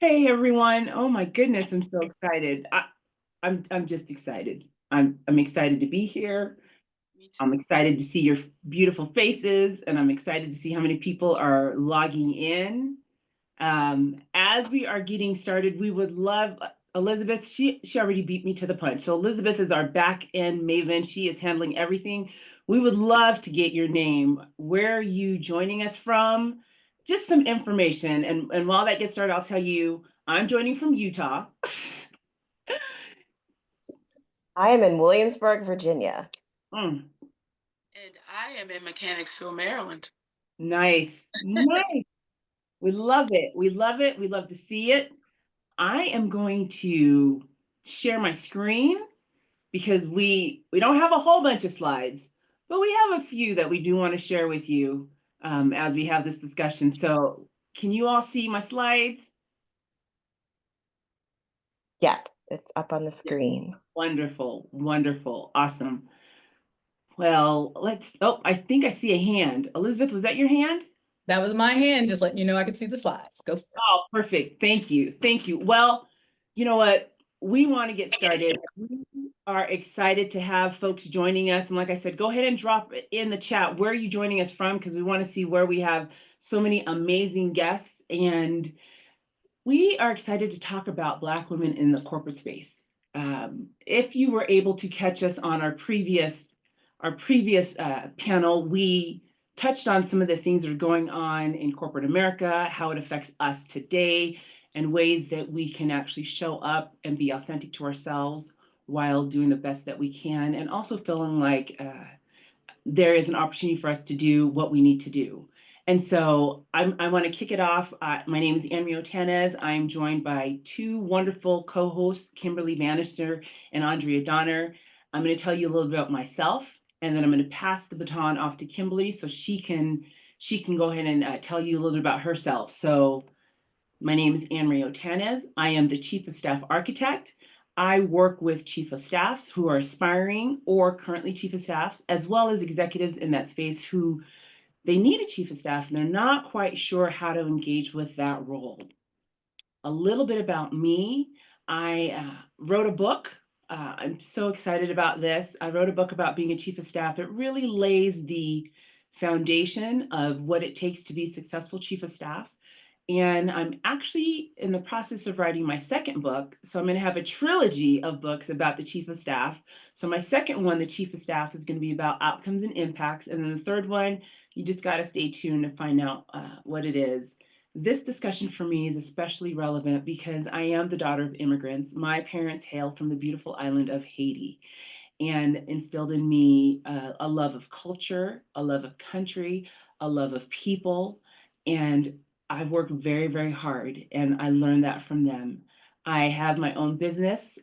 Hey everyone. Oh my goodness, I'm so excited. I'm just excited. I'm excited to be here. Me I'm too. excited to see your beautiful faces, and I'm excited to see how many people are logging in. As we are getting started, we would love Elizabeth. She already beat me to the punch. So Elizabeth is our back end maven. She is handling everything. We would love to get your name. Where are you joining us from? Just some information. And while that gets started, I'll tell you I'm joining from Utah. I am in Williamsburg, Virginia. Mm, And I am in Mechanicsville, Maryland. nice, nice. We love it. We love it. We love to see it. I am going to share my screen because we don't have a whole bunch of slides, but we have a few that we do want to share with you as we have this discussion. So can you all see my slides? Yes, it's up on the Yeah. screen. Wonderful, wonderful, awesome. Well, oh, I think I see a hand. Elizabeth, was that your hand? That was my hand, just letting you know I could see the slides. Go for it. Oh, perfect. Thank you. Thank you. Well, you know what? We want to get started. We are excited to have folks joining us. And like I said, go ahead and drop in the chat where are you joining us from, because we want to see where we have so many amazing guests. And we are excited to talk about Black women in the corporate space. If you were able to catch us on our previous panel, we touched on some of the things that are going on in corporate America, how it affects us today, and ways that we can actually show up and be authentic to ourselves while doing the best that we can, and also feeling like there is an opportunity for us to do what we need to do. And so I want to kick it off. My name is Andrea Otanez. I'm joined by two wonderful co-hosts, Kimberly Bannister and Andrea Donnor. I'm going to tell you a little bit about myself, and then I'm going to pass the baton off to Kimberly so she can go ahead and tell you a little bit about herself. So my name is Marie Otanez. I am the Chief of Staff Architect. I work with Chief of Staffs who are aspiring or currently Chief of Staffs, as well as executives in that space who they need a Chief of Staff and they're not quite sure how to engage with that role. A little bit about me. I wrote a book. I'm so excited about this. I wrote a book about being a Chief of Staff. It really lays the foundation of what it takes to be a successful Chief of Staff. And I'm actually in the process of writing my second book. So I'm going to have a trilogy of books about the Chief of Staff. So my second one, the Chief of Staff, is going to be about outcomes and impacts. And then the third one, you just got to stay tuned to find out what it is. This discussion for me is especially relevant because I am the daughter of immigrants. My parents hail from the beautiful island of Haiti and instilled in me a love of culture, a love of country, a love of people. And I've worked very, very hard, and I learned that from them. I have my own business,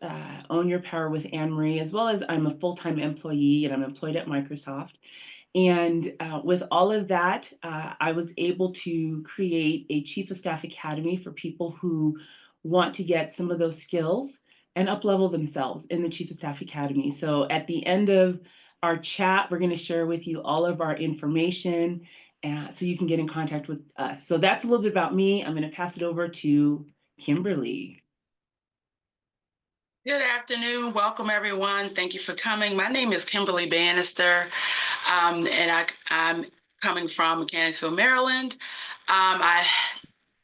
Own Your Power with Anne Marie, as well as I'm a full time employee and I'm employed at Microsoft. And with all of that, I was able to create a Chief of Staff Academy for people who want to get some of those skills and up-level themselves in the Chief of Staff Academy. So at the end of our chat, we're going to share with you all of our information so you can get in contact with us. So that's a little bit about me. I'm going to pass it over to Kimberly. Good afternoon. Welcome, everyone. Thank you for coming. My name is Kimberly Bannister, I'm coming from Mechanicsville, Maryland. I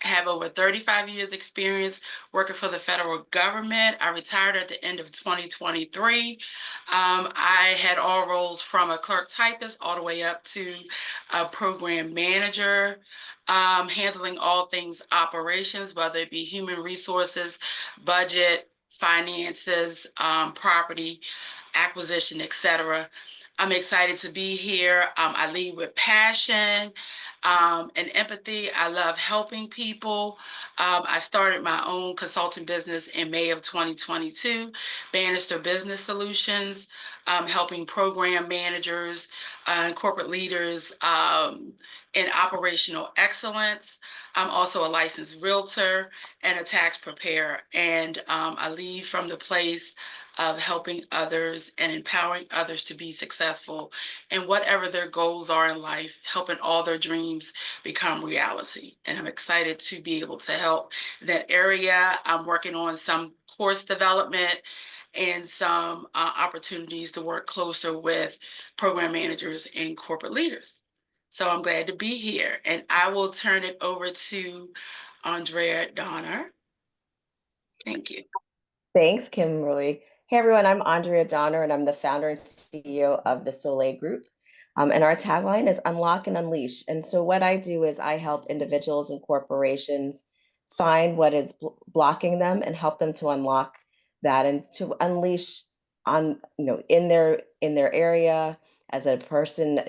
have over 35 years experience working for the federal government. I retired at the end of 2023. I had all roles from a clerk typist all the way up to a program manager, handling all things operations, whether it be human resources, budget, finances, property, acquisition, etc. I'm excited to be here. I lead with passion and empathy. I love helping people. I started my own consulting business in May of 2022, Bannister Business Solutions, helping program managers and corporate leaders in operational excellence. I'm also a licensed realtor and a tax preparer, and I lead from the place of helping others and empowering others to be successful in whatever their goals are in life, helping all their dreams dreams become reality. And I'm excited to be able to help that area. I'm working on some course development and some opportunities to work closer with program managers and corporate leaders. So I'm glad to be here, and I will turn it over to Andrea Donnor. Thank you. Thanks, Kimberly. Hey, everyone, I'm Andrea Donnor, and I'm the founder and CEO of the Soleil Group. And our tagline is Unlock and Unleash. And so what I do is I help individuals and corporations find what is blocking them and help them to unlock that and to unleash on, in their area as a person,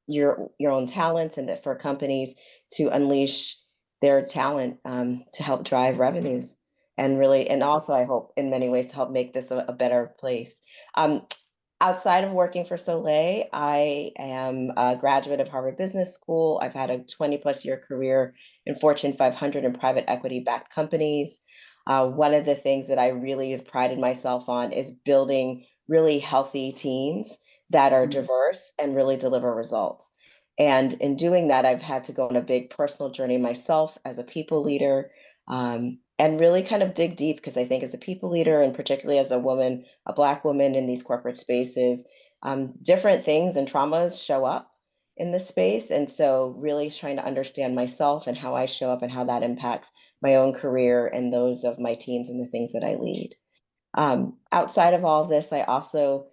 your own talents, and for companies to unleash their talent to help drive revenues and really, and also I hope in many ways to help make this a better place. Outside of working for Soleil, I am a graduate of Harvard Business School. I've had a 20+ year career in Fortune 500 and private equity backed companies. One of the things that I really have prided myself on is building really healthy teams that are diverse and really deliver results. And in doing that, I've had to go on a big personal journey myself as a people leader, and really kind of dig deep, because I think as a people leader, and particularly as a woman, a Black woman in these corporate spaces, different things and traumas show up in this space. And so really trying to understand myself and how I show up and how that impacts my own career and those of my teams and the things that I lead. Outside of all of this, I also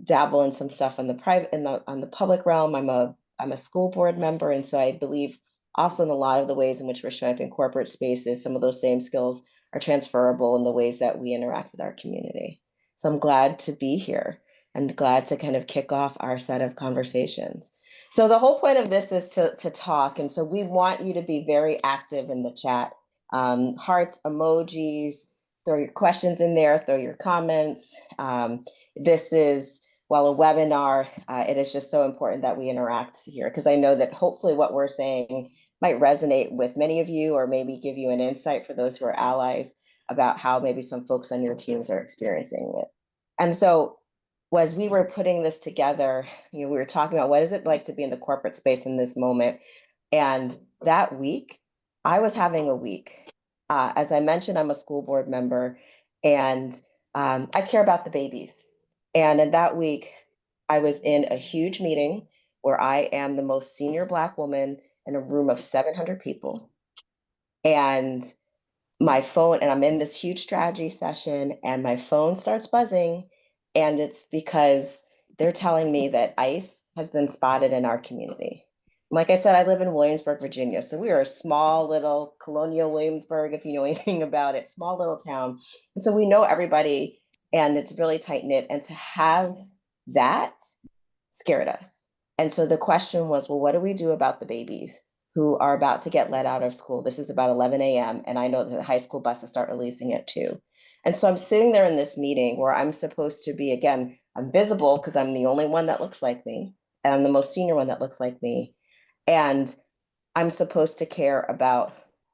dabble in some stuff on the public realm. I'm a school board member, and so I believe also in a lot of the ways in which we're showing up in corporate spaces, some of those same skills are transferable in the ways that we interact with our community. So I'm glad to be here and glad to kind of kick off our set of conversations. So the whole point of this is to talk, and so we want you to be very active in the chat. Hearts, emojis, throw your questions in there, throw your comments. This is, while a webinar, it is just so important that we interact here, because I know that hopefully what we're saying might resonate with many of you, or maybe give you an insight for those who are allies about how maybe some folks on your teams are experiencing it. And so as we were putting this together, we were talking about what is it like to be in the corporate space in this moment. And that week, I was having a week. As I mentioned, I'm a school board member, and I care about the babies. And in that week, I was in a huge meeting where I am the most senior Black woman in a room of 700 people. And my phone, and I'm in this huge strategy session, and my phone starts buzzing. And it's because they're telling me that ICE has been spotted in our community. Like I said, I live in Williamsburg, Virginia. So we are a small little colonial Williamsburg, if you know anything about it, small little town. And so we know everybody, and it's really tight knit. And to have that scared us. And so the question was, well, what do we do about the babies who are about to get let out of school? This is about 11 a.m. And I know that the high school buses start releasing at 2. And so I'm sitting there in this meeting where I'm supposed to be, again, I'm visible because I'm the only one that looks like me, and I'm the most senior one that looks like me. And I'm supposed to care about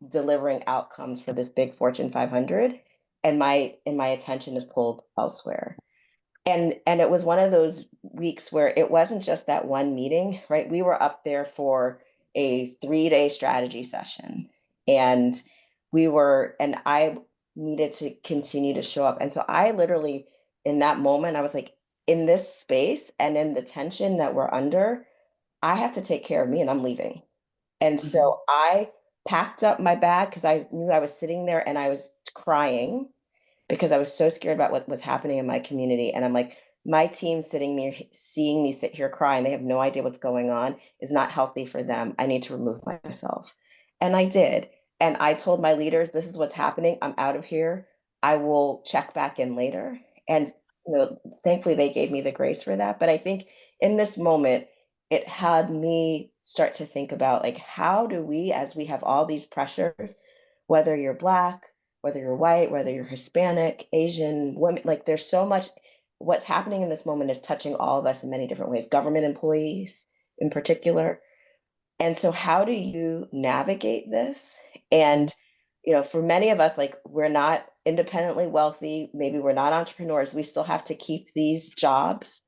delivering outcomes for this big Fortune 500, and my attention is pulled elsewhere. And it was one of those weeks where it wasn't just that one meeting, right? We were up there for a 3-day strategy session, and I needed to continue to show up. And so I literally, in that moment, I was like, in this space and in the tension that we're under, I have to take care of me, and I'm leaving. And so I packed up my bag because I knew I was sitting there and I was crying because I was so scared about what was happening in my community. And I'm like, my team seeing me sit here crying, they have no idea what's going on, is not healthy for them. I need to remove myself. And I did. And I told my leaders, this is what's happening. I'm out of here. I will check back in later. And thankfully they gave me the grace for that. But I think in this moment, it had me start to think about, like, how do we, as we have all these pressures, whether you're Black, whether you're white, whether you're Hispanic, Asian, women, like there's so much, what's happening in this moment is touching all of us in many different ways, government employees in particular. And so how do you navigate this? And, for many of us, like, we're not independently wealthy, maybe we're not entrepreneurs, we still have to keep these jobs.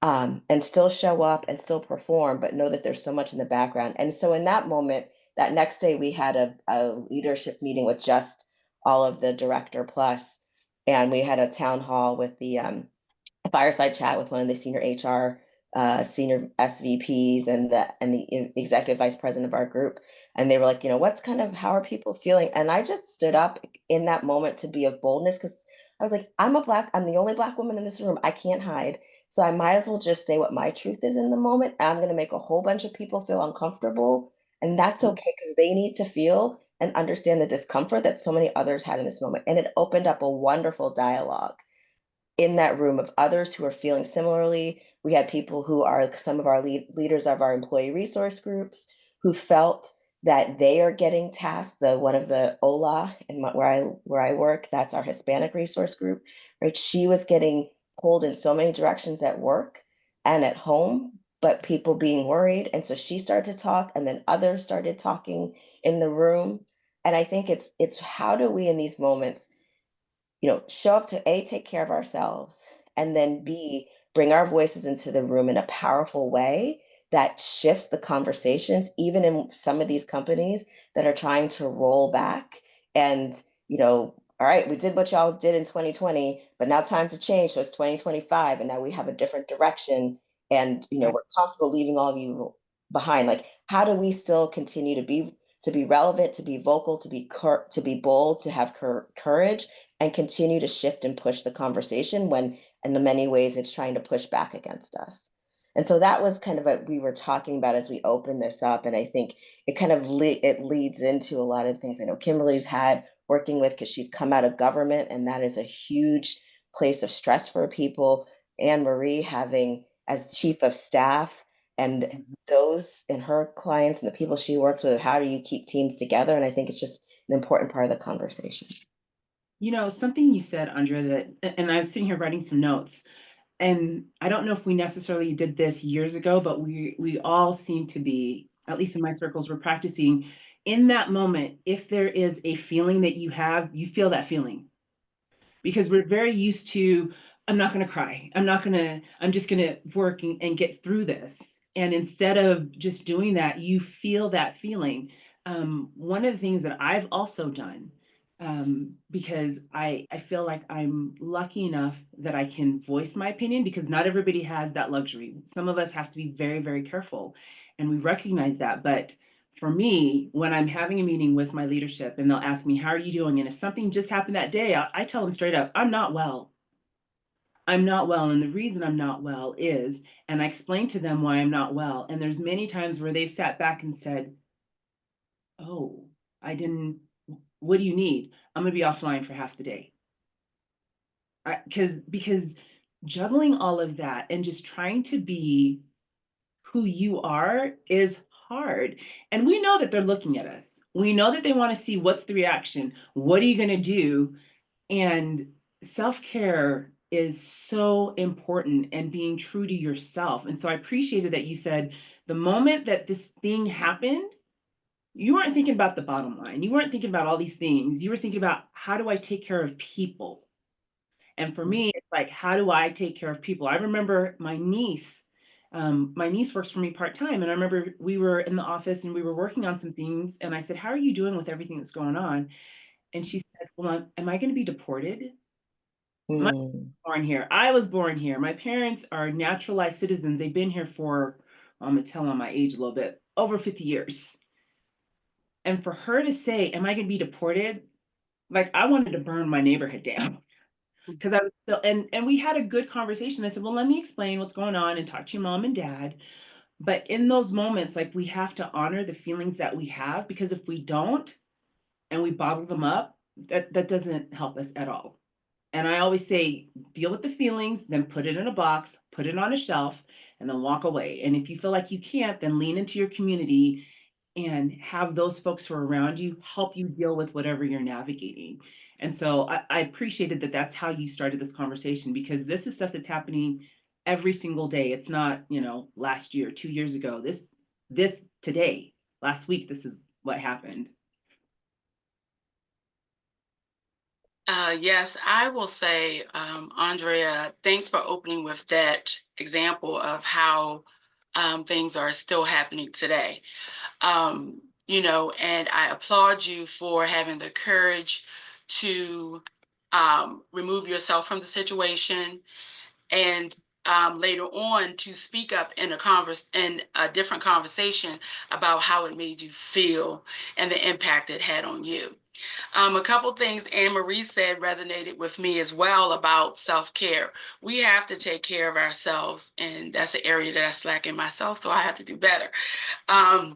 and still show up and still perform, but know that there's so much in the background. And so in that moment, that next day, we had a leadership meeting with just all of the director plus, and we had a town hall with the a fireside chat with one of the senior HR, senior SVPs, and the executive vice president of our group. And they were like, what's kind of how are people feeling? And I just stood up in that moment to be of boldness because I was like, I'm the only Black woman in this room. I can't hide. So I might as well just say what my truth is in the moment. I'm going to make a whole bunch of people feel uncomfortable. And that's okay because they need to feel and understand the discomfort that so many others had in this moment. And it opened up a wonderful dialogue in that room of others who are feeling similarly. We had people who are some of our leaders of our employee resource groups who felt that they are getting tasked. One of the OLA where I work, that's our Hispanic resource group, right? She was getting pulled in so many directions at work and at home, but people being worried. And so she started to talk, and then others started talking in the room. And I think it's how do we in these moments show up to A, take care of ourselves, and then B, bring our voices into the room in a powerful way that shifts the conversations, even in some of these companies that are trying to roll back and, all right, we did what y'all did in 2020, but now times have changed. So it's 2025, and now we have a different direction. And, we're comfortable leaving all of you behind. Like, how do we still continue to be relevant, to be vocal, to be bold, to have courage, and continue to shift and push the conversation when in many ways it's trying to push back against us. And so that was kind of what we were talking about as we opened this up. And I think it kind of it leads into a lot of things I know Kimberly's had working with because she's come out of government, and that is a huge place of stress for people. And Marie having as chief of staff, and those and her clients and the people she works with, how do you keep teams together? And I think it's just an important part of the conversation. Something you said, Andrea, and I was sitting here writing some notes, and I don't know if we necessarily did this years ago, but we all seem to be, at least in my circles, we're practicing in that moment. If there is a feeling that you have, you feel that feeling, because we're very used to, I'm not going to cry. I'm just going to work and get through this. And instead of just doing that, you feel that feeling. One of the things that I've also done, because I feel like I'm lucky enough that I can voice my opinion, because not everybody has that luxury. Some of us have to be very, very careful, and we recognize that. But for me, when I'm having a meeting with my leadership and they'll ask me, how are you doing? And if something just happened that day, I tell them straight up, I'm not well. I'm not well. And the reason I'm not well is, and I explain to them why I'm not well. And there's many times where they've sat back and said, oh, what do you need? I'm going to be offline for half the day. Because juggling all of that and just trying to be who you are is hard. And we know that they're looking at us. We know that they want to see what's the reaction. What are you going to do? And self-care is so important, and being true to yourself. And so I appreciated that you said the moment that this thing happened, you weren't thinking about the bottom line. You weren't thinking about all these things. You were thinking about, how do I take care of people? And for me, it's like, how do I take care of people? I remember my niece works for me part-time. And I remember we were in the office and we were working on some things. And I said, how are you doing with everything that's going on? And she said, well, am I going to be deported? My born here. I was born here. My parents are naturalized citizens. They've been here for, I'm going to tell on my age a little bit, over 50 years. And for her to say, am I going to be deported? Like, I wanted to burn my neighborhood down. Because I was still, and we had a good conversation. I said, well, let me explain what's going on and talk to your mom and dad. But in those moments, like, we have to honor the feelings that we have, because if we don't and we bottle them up, that doesn't help us at all. And I always say, deal with the feelings, then put it in a box, put it on a shelf, and then walk away. And if you feel like you can't, then lean into your community and have those folks who are around you help you deal with whatever you're navigating. And so I appreciated that that's how you started this conversation, because this is stuff that's happening every single day. It's not, last year, 2 years ago, this today, last week, this is what happened. Yes, I will say, Andrea, thanks for opening with that example of how things are still happening today. And I applaud you for having the courage to remove yourself from the situation and later on to speak up in a different conversation about how it made you feel and the impact it had on you. A couple things Anne Marie said resonated with me as well about self-care. We have to take care of ourselves, and that's an area that I slack in myself, so I have to do better. I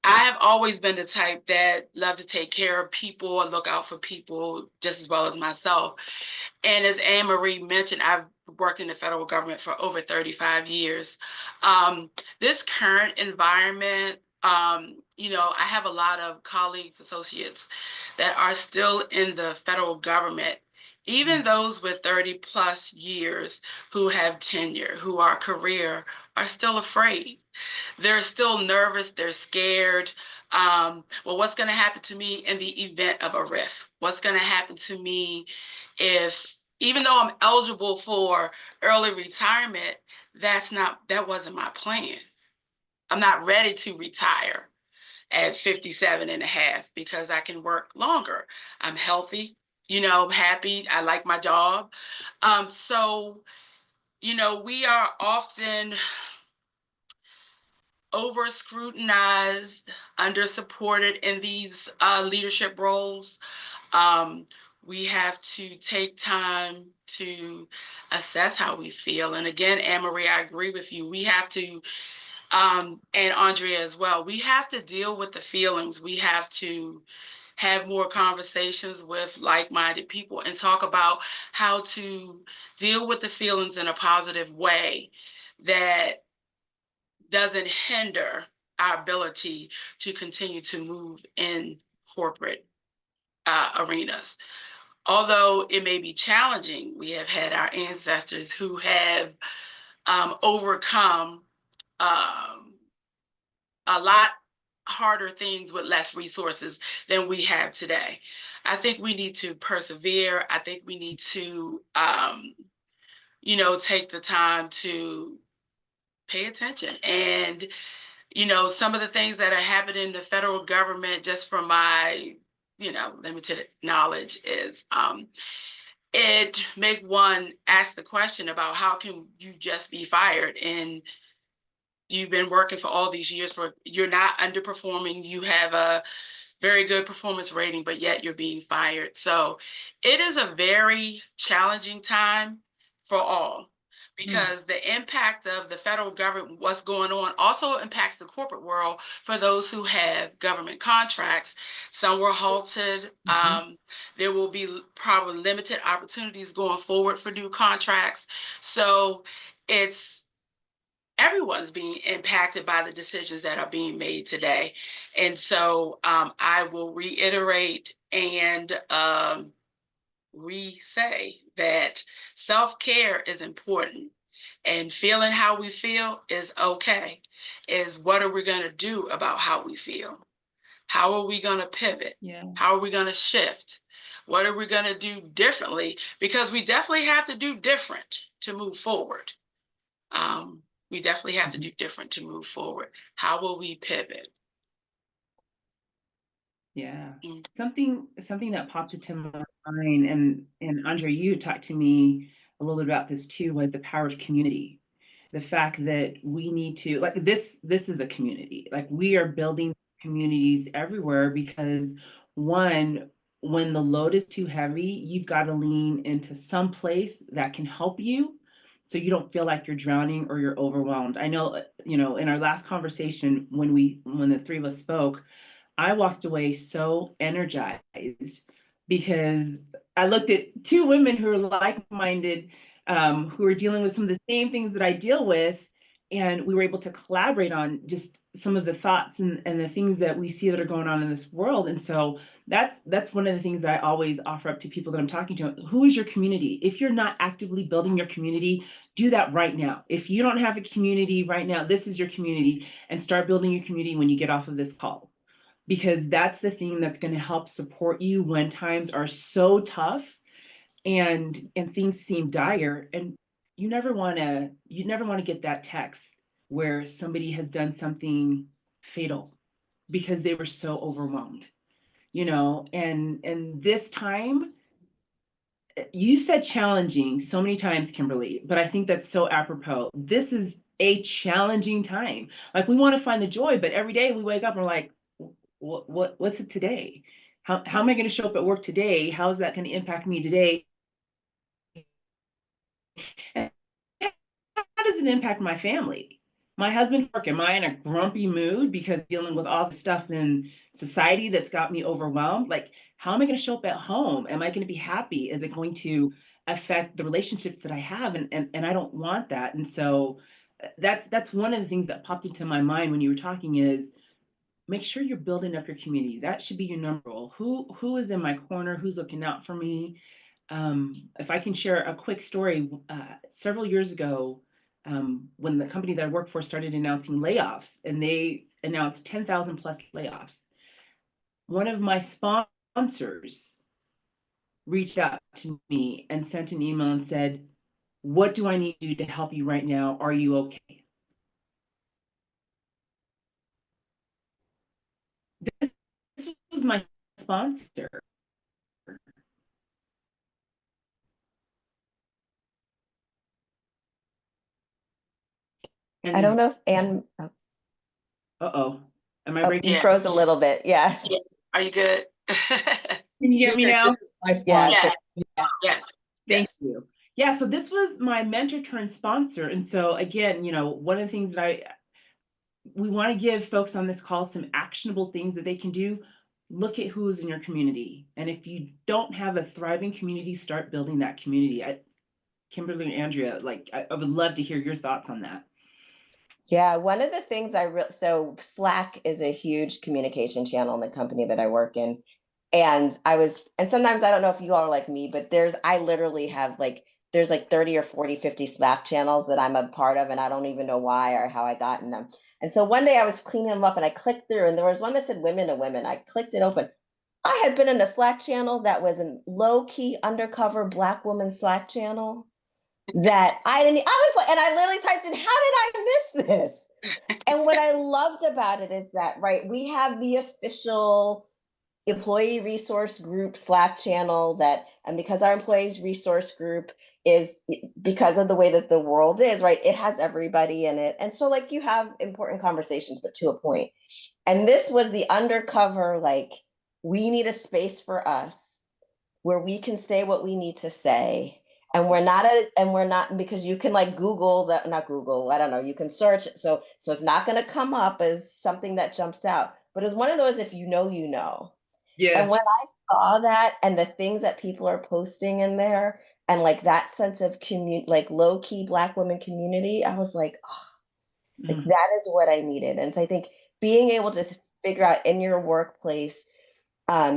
have always been the type that love to take care of people and look out for people just as well as myself. And as Anne Marie mentioned, I've worked in the federal government for over 35 years. This current environment, I have a lot of colleagues, associates that are still in the federal government, even those with 30 plus years who have tenure, who are career, are still afraid. They're still nervous, they're scared. Well, what's going to happen to me in the event of a rift? What's going to happen to me if, even though I'm eligible for early retirement, that wasn't my plan. I'm not ready to retire at 57 and a half because I can work longer. I'm healthy, I'm happy, I like my job. So, we are often over scrutinized, under supported in these leadership roles. We have to take time to assess how we feel. And again, Anne Marie, I agree with you. We have to, and Andrea as well, we have to deal with the feelings. We have to have more conversations with like-minded people and talk about how to deal with the feelings in a positive way that doesn't hinder our ability to continue to move in corporate arenas. Although it may be challenging, we have had our ancestors who have overcome a lot harder things with less resources than we have today. I think we need to persevere. I think we need to, take the time to pay attention. And some of the things that are happening in the federal government, just from my, limited knowledge, is it make one ask the question about how can you just be fired and you've been working for all these years you're not underperforming, you have a very good performance rating, but yet you're being fired. So it is a very challenging time for all, because the impact of the federal government, what's going on, also impacts the corporate world for those who have government contracts. Some were halted. There will be probably limited opportunities going forward for new contracts. So everyone's being impacted by the decisions that are being made today. And so I will reiterate and re-say that self-care is important, and feeling how we feel is okay. Is what are we going to do about how we feel? How are we going to pivot? Yeah. How are we going to shift? What are we going to do differently? Because we definitely have to do different to move forward. We definitely have to do different to move forward. How will we pivot? Yeah. Something that popped into my mind, and Andrea, you talked to me a little bit about this too, was the power of community. The fact that we need to, like, this is a community. Like, we are building communities everywhere because, one, when the load is too heavy, you've got to lean into some place that can help you so you don't feel like you're drowning or you're overwhelmed. I know, in our last conversation, when the three of us spoke, I walked away so energized because I looked at two women who are like-minded, who are dealing with some of the same things that I deal with, and we were able to collaborate on just some of the thoughts and the things that we see that are going on in this world. And so that's one of the things that I always offer up to people that I'm talking to. Who is your community? If you're not actively building your community, do that right now. If you don't have a community right now, this is your community, and start building your community when you get off of this call. because that's the thing that's going to help support you when times are so tough and things seem dire, and you never want to get that text where somebody has done something fatal because they were so overwhelmed, and this time, you said challenging so many times, Kimberly, but I think that's so apropos. This is a challenging time. Like, we want to find the joy, but every day we wake up and we're like, what's it today? How am I going to show up at work today? How is that going to impact me today? And how does it impact my family? My husband work, am I in a grumpy mood because dealing with all the stuff in society that's got me overwhelmed? Like, how am I going to show up at home? Am I going to be happy? Is it going to affect the relationships that I have? And I don't want that. And so that's one of the things that popped into my mind when you were talking is make sure you're building up your community. That should be your number one. Who is in my corner? Who's looking out for me? If I can share a quick story, several years ago, when the company that I work for started announcing layoffs, and they announced 10,000 plus layoffs, one of my sponsors reached out to me and sent an email and said, "What do I need to do to help you right now? Are you okay?" This was my sponsor. I don't And know if Anne, oh, uh-oh, am I oh, you breaking? Yeah. froze a little bit. Yes. Yeah. Are you good? Can you get You're me good. now? This is my Yes. sponsor. Yes. Thank Yes. you. Yeah, so this was my mentor turned sponsor. And so again, one of the things that we want to give folks on this call some actionable things that they can do. Look at who's in your community. And if you don't have a thriving community, start building that community. Kimberly and Andrea, like I would love to hear your thoughts on that. Yeah, one of the things so Slack is a huge communication channel in the company that I work in. And sometimes I don't know if you all are like me, but I literally have there's like 30 or 40, 50 Slack channels that I'm a part of, and I don't even know why or how I got in them. And so one day I was cleaning them up and I clicked through, and there was one that said women to women. I clicked it open. I had been in a Slack channel that was a low key undercover Black woman Slack channel that I was like, and I literally typed in, how did I miss this? And what I loved about it is that, right, we have the official employee resource group Slack channel and because our employees resource group is, because of the way that the world is, right, it has everybody in it. And so like you have important conversations, but to a point. And this was the undercover, like, we need a space for us where we can say what we need to say, and we're not, because you can like Google that, not Google, I don't know, you can search it, so it's not going to come up as something that jumps out, but it's one of those, if you know, you know. And Yes. when I saw that and the things that people are posting in there, and like that sense of like low key Black women community, I was like, oh, like that is what I needed. And so I think being able to figure out in your workplace,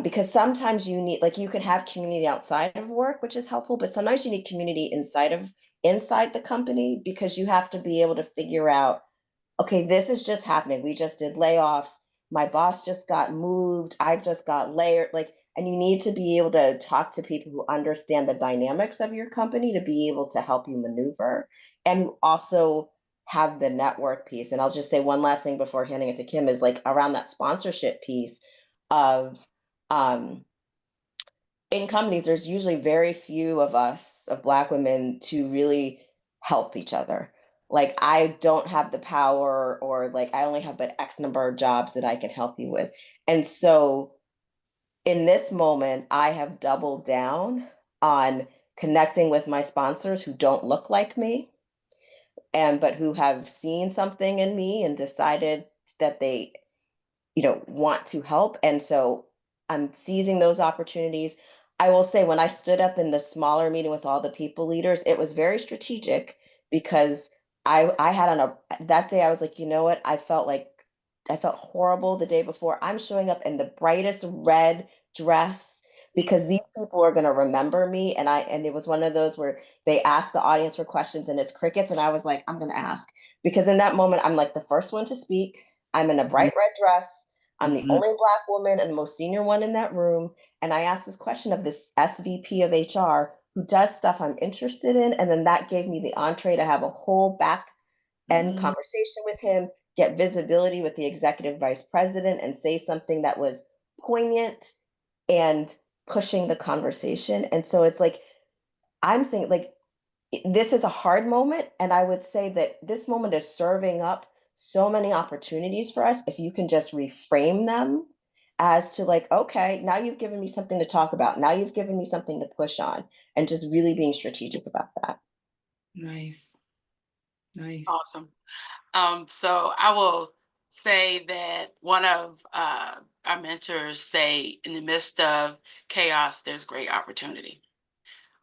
because sometimes you need, like, you can have community outside of work, which is helpful, but sometimes you need community inside the company, because you have to be able to figure out, okay, this is just happening. We just did layoffs. My boss just got moved. I just got layered. Like, and you need to be able to talk to people who understand the dynamics of your company to be able to help you maneuver, and who also have the network piece. And I'll just say one last thing before handing it to Kim is like around that sponsorship piece of, um, in companies, there's usually very few of us, of Black women, to really help each other. Like, I don't have the power, or like, I only have but X number of jobs that I can help you with. And so in this moment, I have doubled down on connecting with my sponsors who don't look like me, but who have seen something in me and decided that they want to help. And so I'm seizing those opportunities. I will say, when I stood up in the smaller meeting with all the people leaders, it was very strategic, because I had on that day, I was like, you know what? I felt horrible the day before. I'm showing up in the brightest red dress because these people are going to remember me. And it was one of those where they asked the audience for questions and it's crickets. And I was like, I'm going to ask, because in that moment, I'm like the first one to speak. I'm in a bright red dress. I'm the only Black woman and the most senior one in that room. And I asked this question of this SVP of HR who does stuff I'm interested in. And then that gave me the entree to have a whole back end conversation with him, get visibility with the executive vice president, and say something that was poignant and pushing the conversation. And so it's like, I'm saying, like, this is a hard moment. And I would say that this moment is serving up so many opportunities for us if you can just reframe them as to like, okay, now you've given me something to talk about. Now you've given me something to push on, and just really being strategic about that. Nice. Nice. Awesome. So I will say that one of our mentors say, in the midst of chaos, there's great opportunity.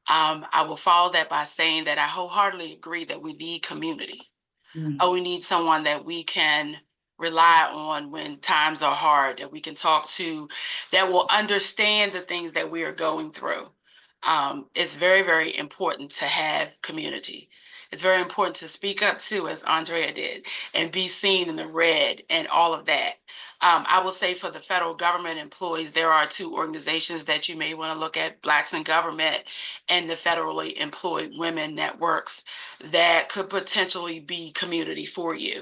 I will follow that by saying that I wholeheartedly agree that we need community. We need someone that we can rely on when times are hard, that we can talk to, that will understand the things that we are going through. It's very, very important to have community. It's very important to speak up too, as Andrea did, and be seen in the red and all of that. I will say for the federal government employees, there are two organizations that you may want to look at: Blacks in Government and the Federally Employed Women Networks, that could potentially be community for you.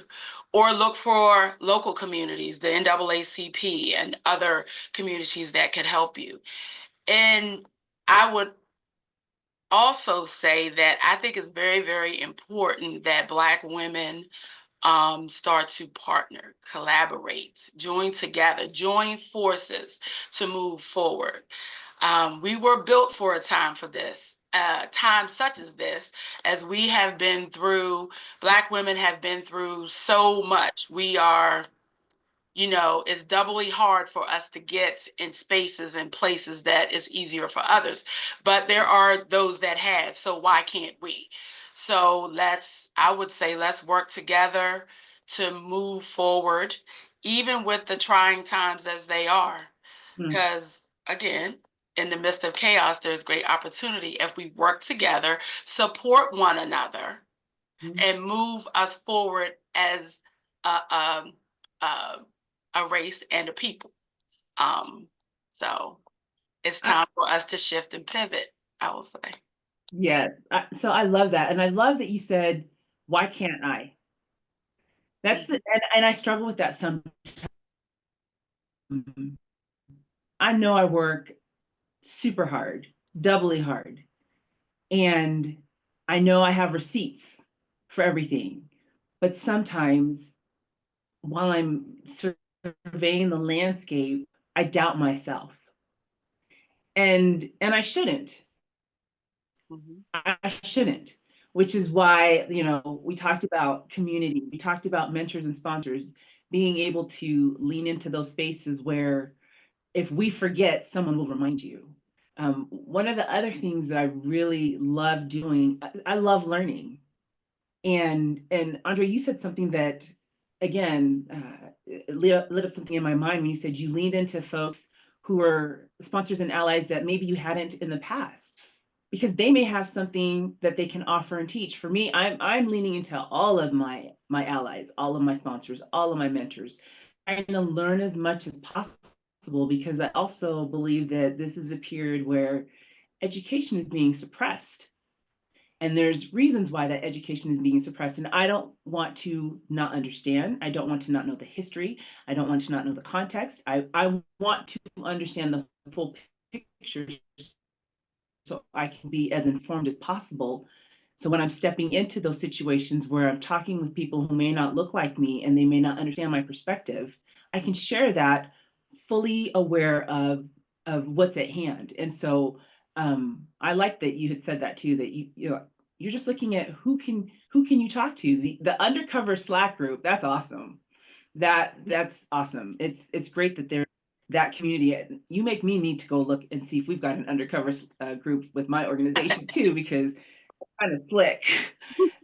Or look for local communities, the NAACP and other communities that could help you. And I would also say that I think it's very, very important that Black women start to partner, collaborate, join together, join forces to move forward. We were built for a time for this, time such as this, as we have been through, Black women have been through so much. We are, it's doubly hard for us to get in spaces and places that is easier for others. But there are those that have, so why can't we? So I would say, let's work together to move forward, even with the trying times as they are. Because again, in the midst of chaos, there's great opportunity if we work together, support one another, and move us forward as a race and a people. So it's time for us to shift and pivot, I will say. Yeah. So I love that. And I love that you said, why can't I? That's and I struggle with that sometimes. I know I work super hard, doubly hard. And I know I have receipts for everything. But sometimes while I'm surveying the landscape, I doubt myself. And I shouldn't. I shouldn't, which is why, we talked about community, we talked about mentors and sponsors, being able to lean into those spaces where if we forget, someone will remind you. One of the other things that I really love doing, I love learning. And Andre, you said something that, again, lit up something in my mind when you said you leaned into folks who are sponsors and allies that maybe you hadn't in the past, because they may have something that they can offer and teach. For me, I'm leaning into all of my allies, all of my sponsors, all of my mentors, trying to learn as much as possible, because I also believe that this is a period where education is being suppressed. And there's reasons why that education is being suppressed. And I don't want to not understand. I don't want to not know the history. I don't want to not know the context. I want to understand the full picture so I can be as informed as possible. So when I'm stepping into those situations where I'm talking with people who may not look like me and they may not understand my perspective, I can share that fully aware of what's at hand. And so I like that you had said that too, that you're just looking at who can you talk to. The undercover Slack group, that's awesome. That's awesome. It's great that there's that community. You make me need to go look and see if we've got an undercover group with my organization too, because it's kind of slick.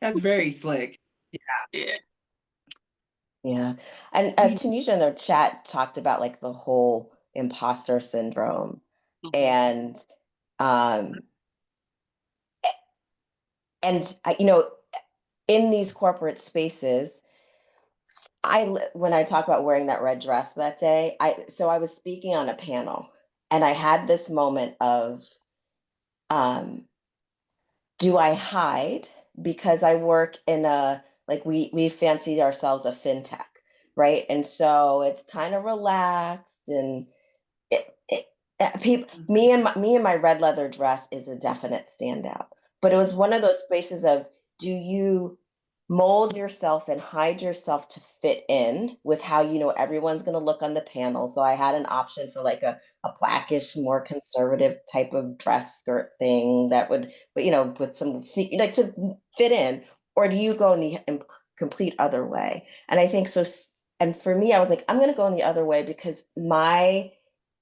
That's very slick. Yeah. Yeah. And Tanisha in the chat talked about like the whole imposter syndrome. And in these corporate spaces, when I talk about wearing that red dress that day, I was speaking on a panel, and I had this moment of, um, do I hide because I work in a, like, we fancied ourselves a fintech, right? And so it's kind of relaxed, and people, me and my red leather dress is a definite standout. But it was one of those spaces of, do you mold yourself and hide yourself to fit in with how you know everyone's going to look on the panel? So I had an option for like a blackish, more conservative type of dress skirt thing that would, but with some like to fit in, or do you go in the complete other way? And I think so. And for me, I was like, I'm going to go in the other way because my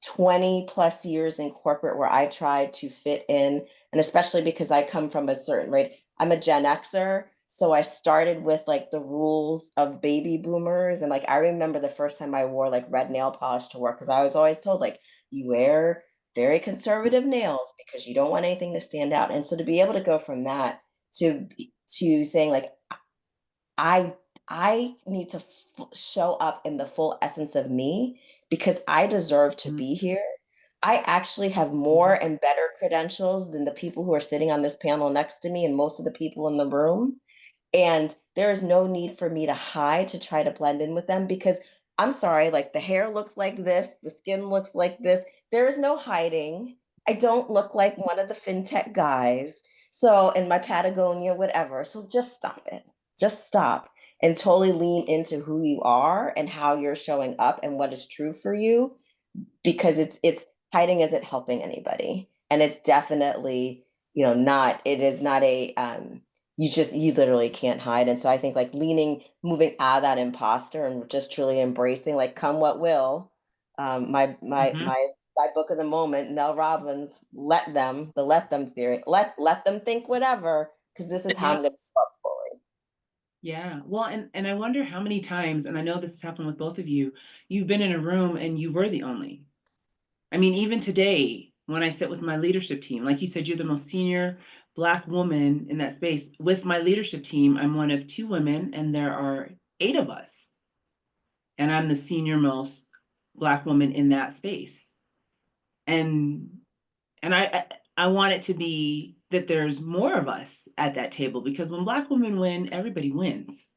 20 plus years in corporate where I tried to fit in, and especially because I come from a certain, right, I'm a Gen Xer. So I started with like the rules of baby boomers. And like, I remember the first time I wore like red nail polish to work, because I was always told like, you wear very conservative nails because you don't want anything to stand out. And so to be able to go from that to saying like, I I need to show up in the full essence of me because I deserve to be here. I actually have more and better credentials than the people who are sitting on this panel next to me and most of the people in the room. And there is no need for me to hide to try to blend in with them because I'm sorry, like the hair looks like this, the skin looks like this. There is no hiding. I don't look like one of the fintech guys. So, in my Patagonia, whatever. So just stop it. Just stop and totally lean into who you are and how you're showing up and what is true for you, because it's hiding isn't helping anybody. And it's definitely, not, it is not a, you literally can't hide. And so I think like moving out of that imposter and just truly embracing, like, come what will. My book of the moment, Mel Robbins, let them theory, let them think whatever, because this is how I'm going to show up fully. Yeah. Well, and I wonder how many times, and I know this has happened with both of you, you've been in a room and you were the only. I mean, even today, when I sit with my leadership team, like you said, you're the most senior Black woman in that space. With my leadership team, I'm one of 2 women, and there are 8 of us. And I'm the senior most Black woman in that space. And I want it to be that there's more of us at that table, because when Black women win, everybody wins.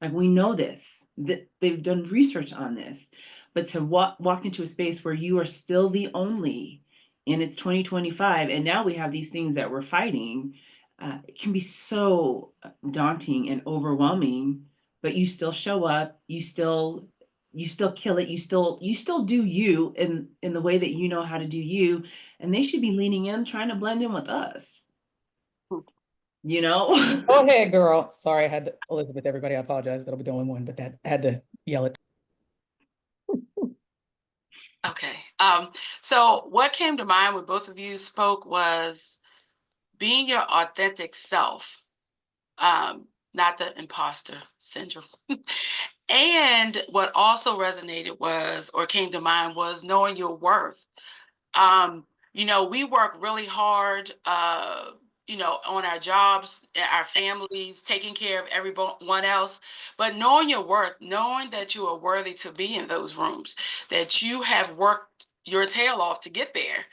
Like, we know this, that they've done research on this. But to walk into a space where you are still the only, and it's 2025, and now we have these things that we're fighting, it can be so daunting and overwhelming. But you still show up, you still kill it, you still do you in the way that you know how to do you, and they should be leaning in, trying to blend in with us. Go ahead, girl. Sorry, I had to, Elizabeth, everybody, I apologize. That'll be the only one, but I had to yell it. Okay. So what came to mind when both of you spoke was being your authentic self, not the imposter syndrome. And what also resonated was, or came to mind, was knowing your worth. We work really hard, on our jobs, our families, taking care of everyone else, but knowing your worth, knowing that you are worthy to be in those rooms, that you have worked your tail off to get there,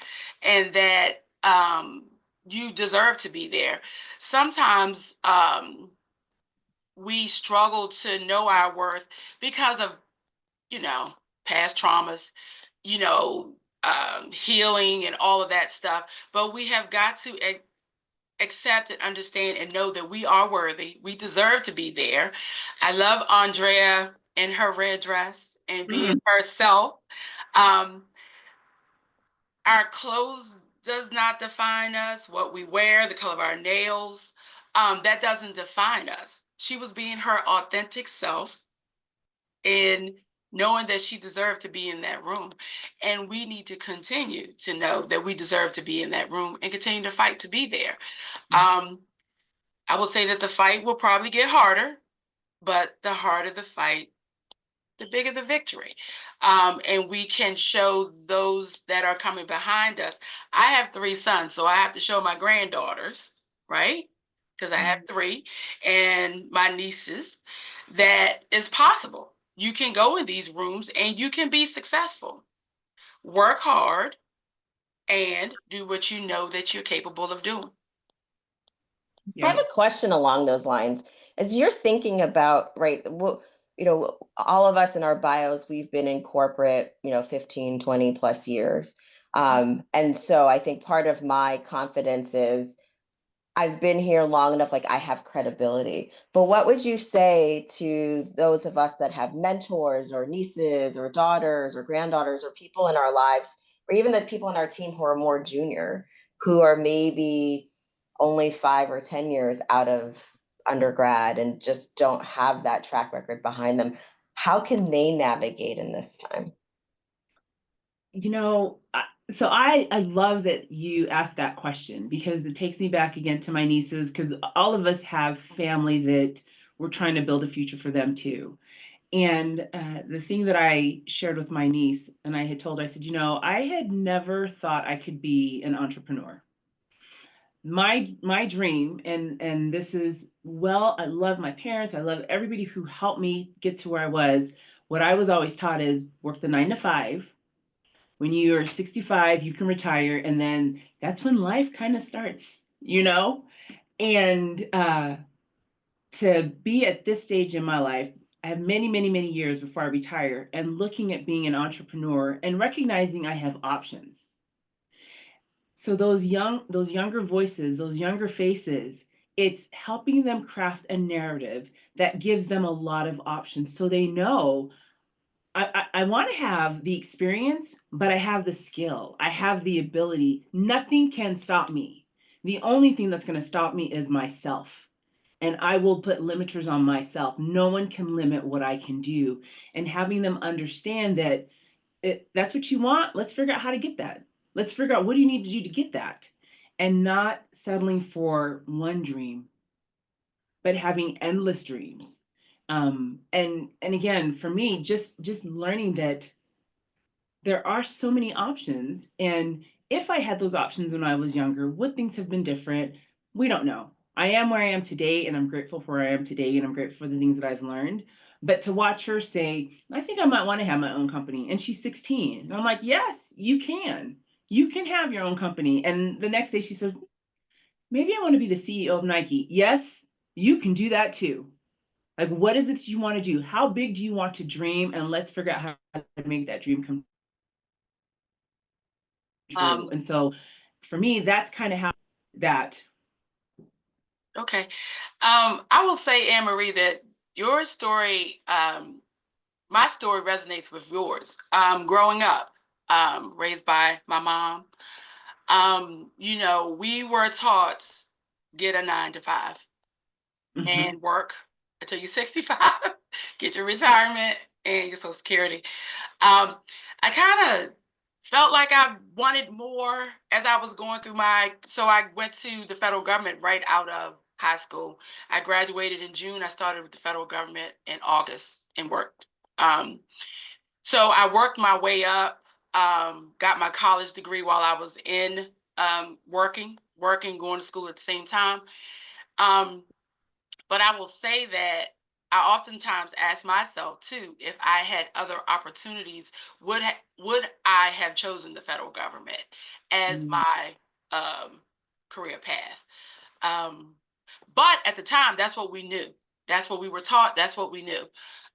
and that you deserve to be there. Sometimes we struggle to know our worth because of, past traumas, you know, healing and all of that stuff. But we have got to accept and understand and know that we are worthy. We deserve to be there. I love Andrea in her red dress and being herself. Um, our clothes does not define us. What we wear, the color of our nails, that doesn't define us. She was being her authentic self and knowing that she deserved to be in that room. And we need to continue to know that we deserve to be in that room and continue to fight to be there. I will say that the fight will probably get harder, but the harder the fight, the bigger the victory. And we can show those that are coming behind us. I have 3 sons, so I have to show my granddaughters, right? Because I have 3, and my nieces, that it's possible. you can go in these rooms and you can be successful. Work hard and do what you know that you're capable of doing. I have a question along those lines. As you're thinking about, right, all of us in our bios, we've been in corporate, 15, 20 plus years. And so I think part of my confidence is I've been here long enough, like I have credibility. But what would you say to those of us that have mentors or nieces or daughters or granddaughters or people in our lives, or even the people in our team who are more junior, who are maybe only 5 or 10 years out of undergrad and just don't have that track record behind them? How can they navigate in this time? So I love that you asked that question, because it takes me back again to my nieces, because all of us have family that we're trying to build a future for them too. And the thing that I shared with my niece, and I had told her, I said, I had never thought I could be an entrepreneur. My dream, and this is, well, I love my parents, I love everybody who helped me get to where I was. What I was always taught is work the 9 to 5. When you're 65, you can retire, and then that's when life kind of starts, And to be at this stage in my life, I have many, many, many years before I retire, and looking at being an entrepreneur and recognizing I have options. So those younger voices, those younger faces, it's helping them craft a narrative that gives them a lot of options, so they know I want to have the experience, but I have the skill. I have the ability. Nothing can stop me. The only thing that's going to stop me is myself. And I will put limiters on myself. No one can limit what I can do. And having them understand that that's what you want, let's figure out how to get that. Let's figure out what do you need to do to get that. And not settling for one dream, but having endless dreams. And again, for me, just learning that there are so many options. And if I had those options when I was younger, would things have been different? We don't know. I am where I am today, and I'm grateful for where I am today, and I'm grateful for the things that I've learned. But to watch her say, I think I might want to have my own company, and she's 16. And I'm like, yes, you can. You can have your own company. And the next day she says, maybe I want to be the CEO of Nike. Yes, you can do that too. Like, what is it that you want to do? How big do you want to dream? And let's figure out how to make that dream come true. And so for me, that's kind of how that. Okay. I will say, Anne Marie, that your story, my story resonates with yours. Growing up, raised by my mom, we were taught get a 9 to 5 and work until you're 65, get your retirement and your Social Security. I kind of felt like I wanted more as I was going through so I went to the federal government right out of high school. I graduated in June. I started with the federal government in August and worked. So I worked my way up, got my college degree while I was in working, going to school at the same time. But I will say that I oftentimes ask myself too, if I had other opportunities, would I have chosen the federal government as my career path? But at the time, that's what we knew. That's what we were taught. That's what we knew.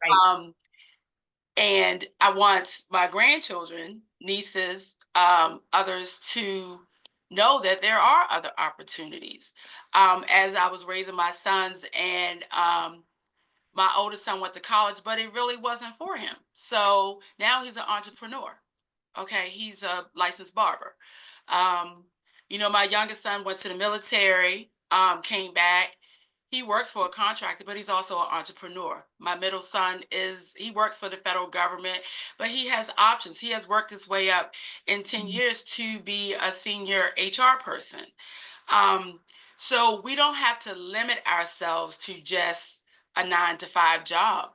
Right. And I want my grandchildren, nieces, others to know that there are other opportunities. As I was raising my sons, and my oldest son went to college, but it really wasn't for him. So now he's an entrepreneur. Okay, he's a licensed barber. My youngest son went to the military, came back. He works for a contractor, but he's also an entrepreneur. My middle son he works for the federal government, but he has options. He has worked his way up in 10 years to be a senior HR person. So we don't have to limit ourselves to just a 9 to 5 job.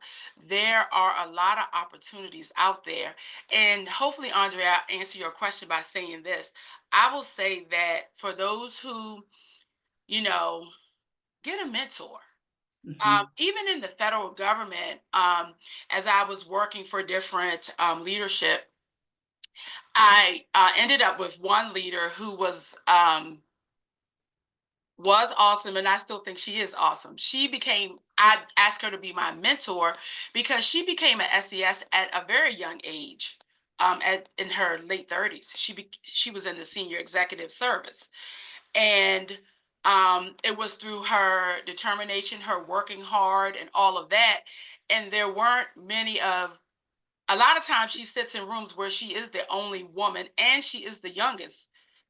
There are a lot of opportunities out there. And hopefully, Andrea, I'll answer your question by saying this. I will say that for those who, get a mentor. Even in the federal government, as I was working for different leadership, I ended up with one leader who was awesome, and I still think she is awesome. I asked her to be my mentor because she became an SES at a very young age, in her late 30s. She was in the senior executive service. And it was through her determination, her working hard, and all of that. And there weren't a lot of times she sits in rooms where she is the only woman and she is the youngest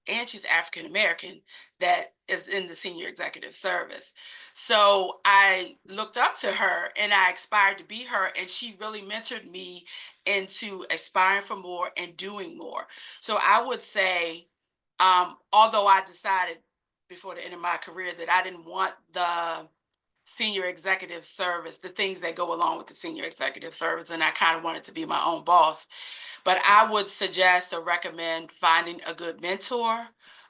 and she's African American that is in the senior executive service. So I looked up to her and I aspired to be her, and she really mentored me into aspiring for more and doing more. So I would say, although I decided before the end of my career that I didn't want the senior executive service, the things that go along with the senior executive service, and I kind of wanted to be my own boss. But I would suggest or recommend finding a good mentor,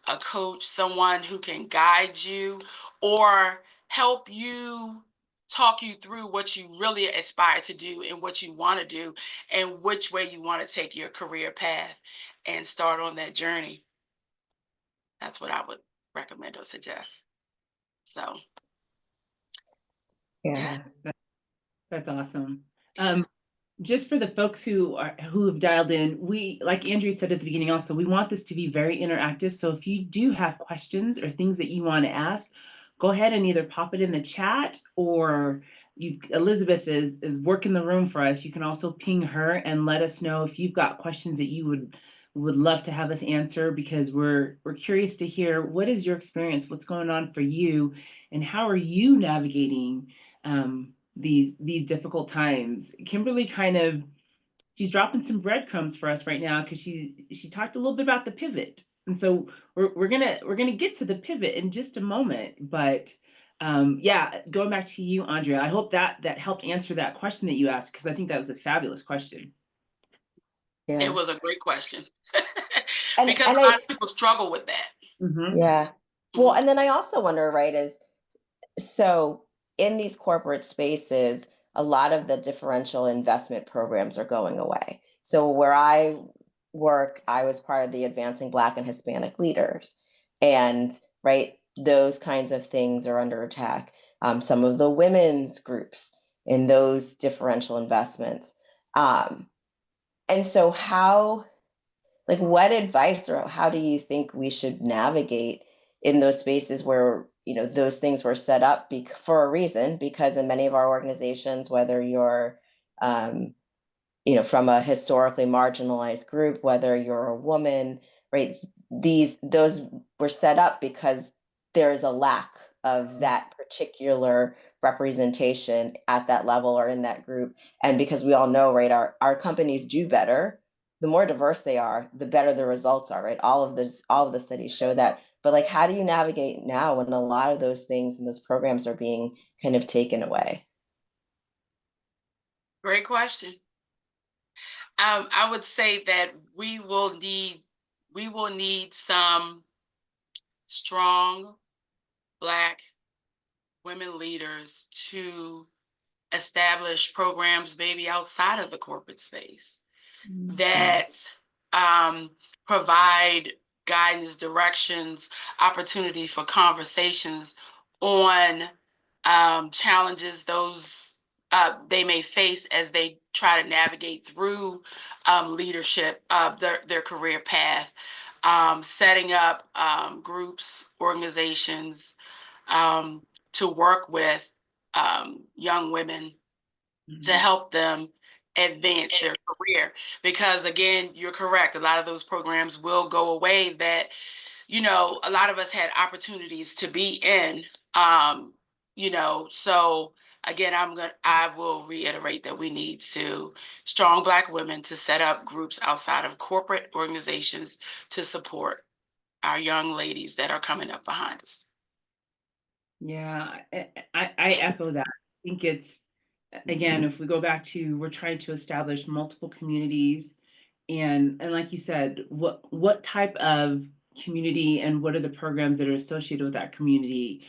a coach, someone who can guide you or help you, talk you through what you really aspire to do and what you want to do and which way you want to take your career path and start on that journey. That's what I would recommend or suggest. So, Yeah. That's awesome. Just for the folks who have dialed in, we, like Andrea said at the beginning also, we want this to be very interactive. So if you do have questions or things that you want to ask, go ahead and either pop it in the chat, or Elizabeth is working the room for us. You can also ping her and let us know if you've got questions that you would love to have us answer, because we're curious to hear what is your experience, what's going on for you, and how are you navigating these difficult times. Kimberly she's dropping some breadcrumbs for us right now, because she talked a little bit about the pivot, and so we're gonna get to the pivot in just a moment. But yeah, going back to you, Andrea, I hope that helped answer that question that you asked, because I think that was a fabulous question. Yeah. It was a great question. And because a lot of people struggle with that. Yeah. Well, and then I also wonder, right, so in these corporate spaces, a lot of the differential investment programs are going away. So where I work, I was part of the Advancing Black and Hispanic Leaders. And right, those kinds of things are under attack. Some of the women's groups in those differential investments. And so what advice or how do you think we should navigate in those spaces where, those things were set up for a reason? Because in many of our organizations, whether you're, from a historically marginalized group, whether you're a woman, right, those were set up because there is a lack of that particular representation at that level or in that group. And because we all know, right, our companies do better, the more diverse they are, the better the results are, right? All of the studies show that. But how do you navigate now when a lot of those things and those programs are being kind of taken away? Great question. I would say that we will need some strong Black women leaders to establish programs maybe outside of the corporate space that provide guidance, directions, opportunity for conversations on challenges they may face as they try to navigate through leadership, their career path, setting up groups, organizations to work with young women to help them advance their career. Because again, you're correct, a lot of those programs will go away that a lot of us had opportunities to be in. So again, I will reiterate that we need strong Black women to set up groups outside of corporate organizations to support our young ladies that are coming up behind us. Yeah, I echo that. I think it's, again, if we go back to, we're trying to establish multiple communities, and like you said, what type of community and what are the programs that are associated with that community?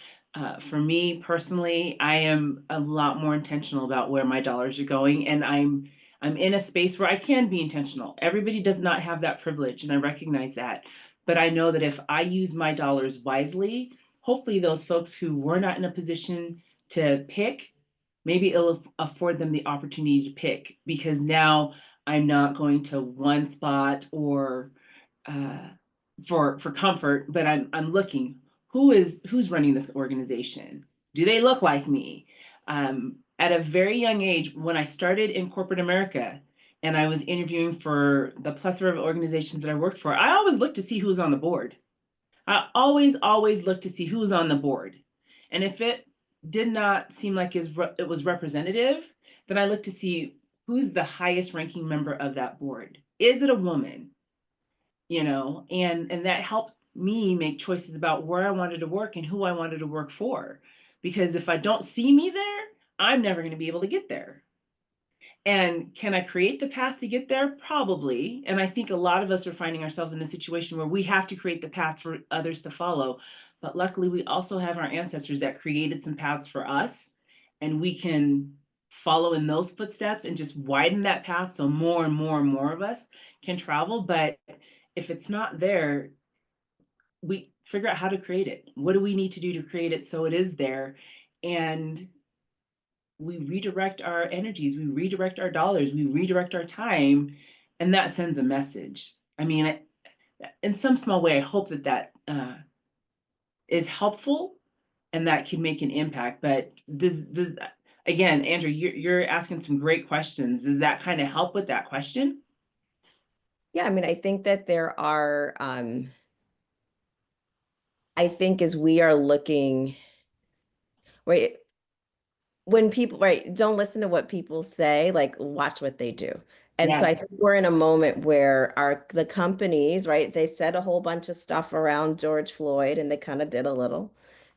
For me personally, I am a lot more intentional about where my dollars are going, and I'm in a space where I can be intentional. Everybody does not have that privilege, and I recognize that. But I know that if I use my dollars wisely, hopefully those folks who were not in a position to pick, maybe it'll afford them the opportunity to pick, because now I'm not going to one spot or uh, for comfort, but I'm looking who's running this organization. Do they look like me? At a very young age, when I started in corporate America and I was interviewing for the plethora of organizations that I worked for, I always looked to see who was on the board. I always looked to see who was on the board. And if it did not seem like it was representative, then I looked to see who's the highest ranking member of that board. Is it a woman? And that helped me make choices about where I wanted to work and who I wanted to work for. Because if I don't see me there, I'm never going to be able to get there. And can I create the path to get there? Probably. And I think a lot of us are finding ourselves in a situation where we have to create the path for others to follow. But luckily, we also have our ancestors that created some paths for us, and we can follow in those footsteps and just widen that path so more and more and more of us can travel. But if it's not there, we figure out how to create it. What do we need to do to create it so it is there? And we redirect our energies, we redirect our dollars, we redirect our time, and that sends a message. I mean, in some small way, I hope that is helpful and that can make an impact. But does again, Andrew, you're asking some great questions. Does that kind of help with that question? Yeah, I mean, I think that there are, I think as we are looking, right, when people, right, don't listen to what people say, like watch what they do. And so Yes. I think we're in a moment where the companies, right, they said a whole bunch of stuff around George Floyd and they kind of did a little.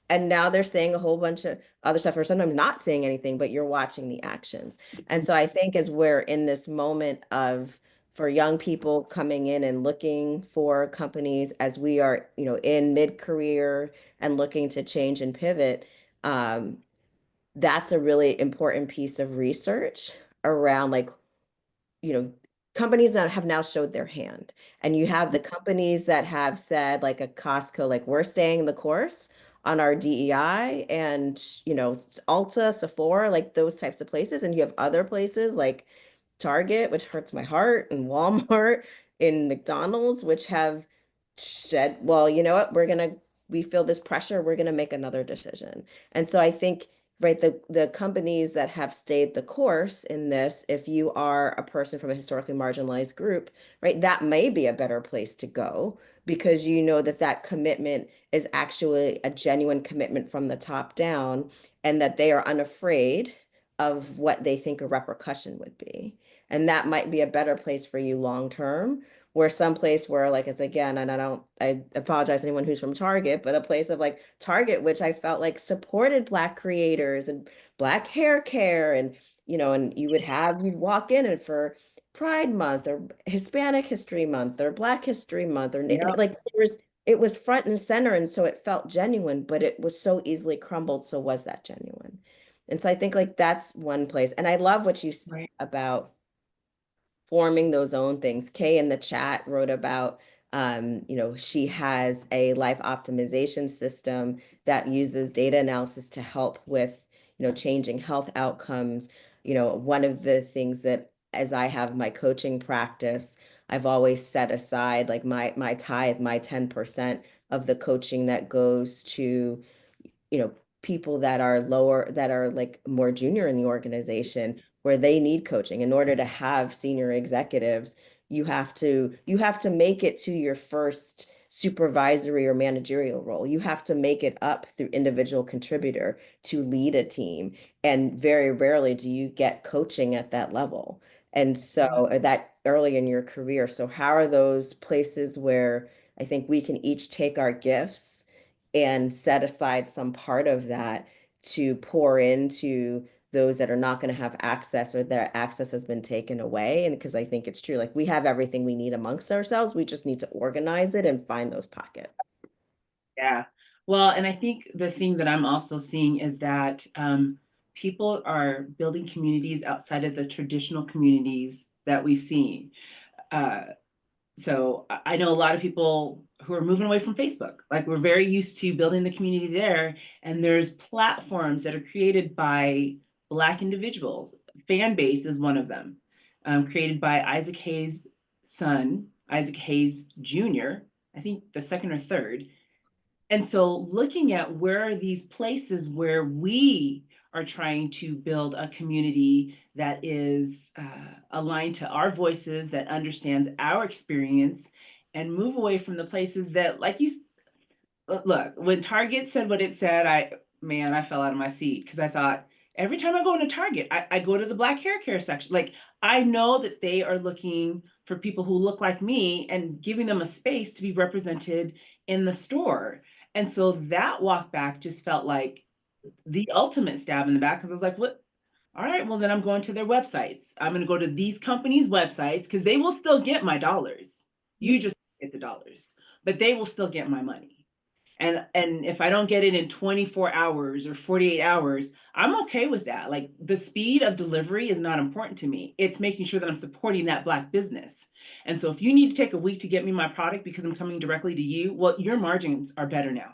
And now they're saying a whole bunch of other stuff, or sometimes not saying anything, but you're watching the actions. And so I think as we're in this moment of for young people coming in and looking for companies as we are, in mid-career and looking to change and pivot, that's a really important piece of research around like, companies that have now showed their hand. And you have the companies that have said, like a Costco, like we're staying the course on our DEI and, Ulta, Sephora, like those types of places. And you have other places like Target, which hurts my heart, and Walmart, in McDonald's, which have said, well, you know what, we feel this pressure, we're gonna make another decision. And so I think, right, the companies that have stayed the course in this, if you are a person from a historically marginalized group, right, that may be a better place to go because you know that that commitment is actually a genuine commitment from the top down and that they are unafraid of what they think a repercussion would be. And that might be a better place for you long term, where some place where like it's again, and I apologize to anyone who's from Target, but a place of like Target, which I felt like supported Black creators and Black hair care and and you'd walk in and for Pride Month or Hispanic History Month or Black History Month or Yeah. like it was front and center, and so it felt genuine, but it was so easily crumbled. So was that genuine? And so I think like that's one place. And I love what you said Right. about forming those own things. Kay in the chat wrote about, she has a life optimization system that uses data analysis to help with, changing health outcomes. One of the things that as I have my coaching practice, I've always set aside like my tithe, my 10% of the coaching that goes to people that are lower, that are like more junior in the organization where they need coaching. In order to have senior executives, you have to make it to your first supervisory or managerial role. You have to make it up through individual contributor to lead a team. And very rarely do you get coaching at that level. And so, or that early in your career. So how are those places where I think we can each take our gifts and set aside some part of that to pour into those that are not going to have access or their access has been taken away? And because I think it's true, like we have everything we need amongst ourselves. We just need to organize it and find those pockets. Yeah. Well, and I think the thing that I'm also seeing is that people are building communities outside of the traditional communities that we've seen. Uh, so I know a lot of people who are moving away from Facebook. Like we're very used to building the community there, and there's platforms that are created by Black individuals. Fan base is one of them, created by Isaac Hayes' son, Isaac Hayes Jr., I think the second or third. And so looking at where are these places where we are trying to build a community that is aligned to our voices, that understands our experience, and move away from the places that, like you, look, when Target said what it said, I fell out of my seat because I thought every time I go into Target, I go to the Black hair care section. Like I know that they are looking for people who look like me and giving them a space to be represented in the store. And so that walk back just felt like the ultimate stab in the back because I was like, what? All right, well, then I'm going to their websites. I'm going to go to these companies' websites because they will still get my dollars. You just get the dollars, but they will still get my money. And if I don't get it in 24 hours or 48 hours, I'm okay with that. Like the speed of delivery is not important to me. It's making sure that I'm supporting that Black business. And so if you need to take a week to get me my product because I'm coming directly to you, well, your margins are better now.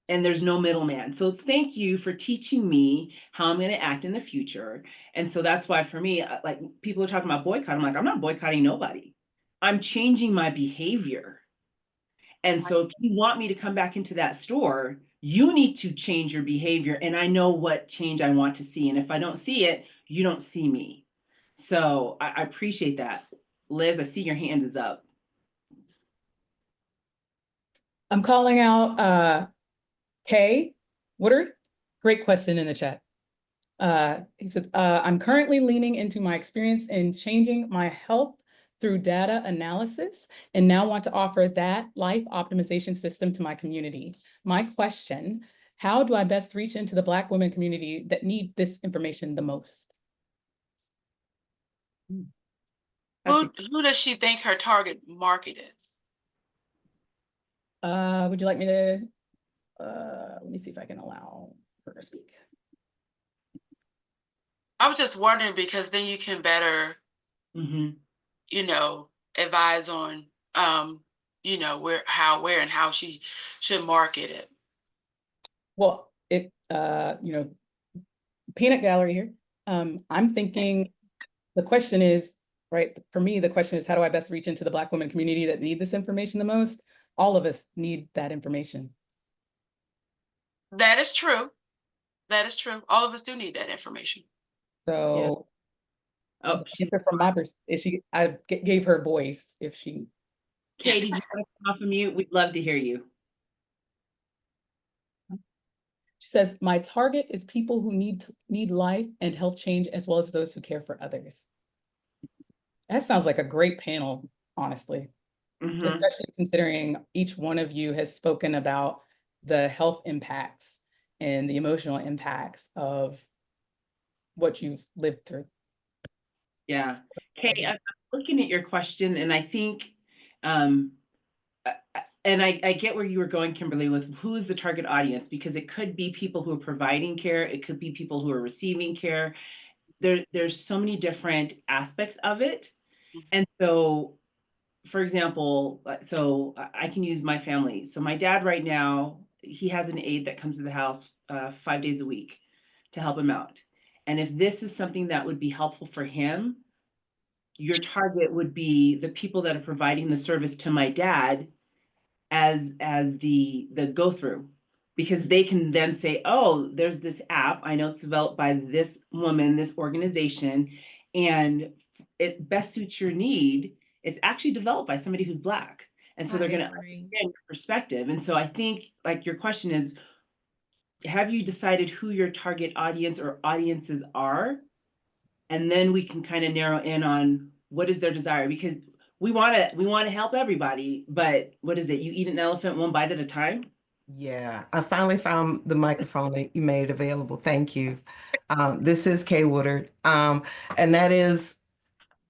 And there's no middleman. So thank you for teaching me how I'm going to act in the future. And so that's why for me, like people are talking about boycott. I'm like, I'm not boycotting nobody. I'm changing my behavior. And so if you want me to come back into that store, you need to change your behavior. And I know what change I want to see. And if I don't see it, you don't see me. So I appreciate that. Liz, I see your hand is up. I'm calling out Kay Woodard. Great question in the chat. He says, I'm currently leaning into my experience in changing my health through data analysis and now want to offer that life optimization system to my community. My question, how do I best reach into the Black women community that need this information the most? Who does she think her target market is? Would you like me to, let me see if I can allow her to speak. I was just wondering because then you can better, you know, advise on, you know, where and how she should market it. Well, you know, peanut gallery here. I'm thinking the question is, right, for me, the question is, how do I best reach into the Black women community that need this information the most? All of us need that information. That is true. That is true. All of us do need that information. So, yeah. Oh, she's from my perspective, I gave her voice if she. Kay, did you want to come off of mute? We'd love to hear you. She says, my target is people who need life and health change, as well as those who care for others. That sounds like a great panel, honestly. Especially considering each one of you has spoken about the health impacts and the emotional impacts of what you've lived through. Yeah. Kay, I'm looking at your question, and I think, and I get where you were going, Kimberly, with who is the target audience, because it could be people who are providing care, it could be people who are receiving care. There's so many different aspects of it. And so, for example, so I can use my family. So my dad right now, he has an aide that comes to the house 5 days a week to help him out. And if this is something that would be helpful for him, your target would be the people that are providing the service to my dad as the go through, because they can then say, oh, there's this app, I know it's developed by this woman, this organization, and it best suits your need. It's actually developed by somebody who's Black, and so they're going to understand your perspective. And so I think, like, your question is, have you decided who your target audience or audiences are? And then we can kind of narrow in on what is their desire, because we want to help everybody, but what is it? You eat an elephant one bite at a time. Yeah, I finally found the microphone that you made available. Thank you. This is Kay Woodard, and that is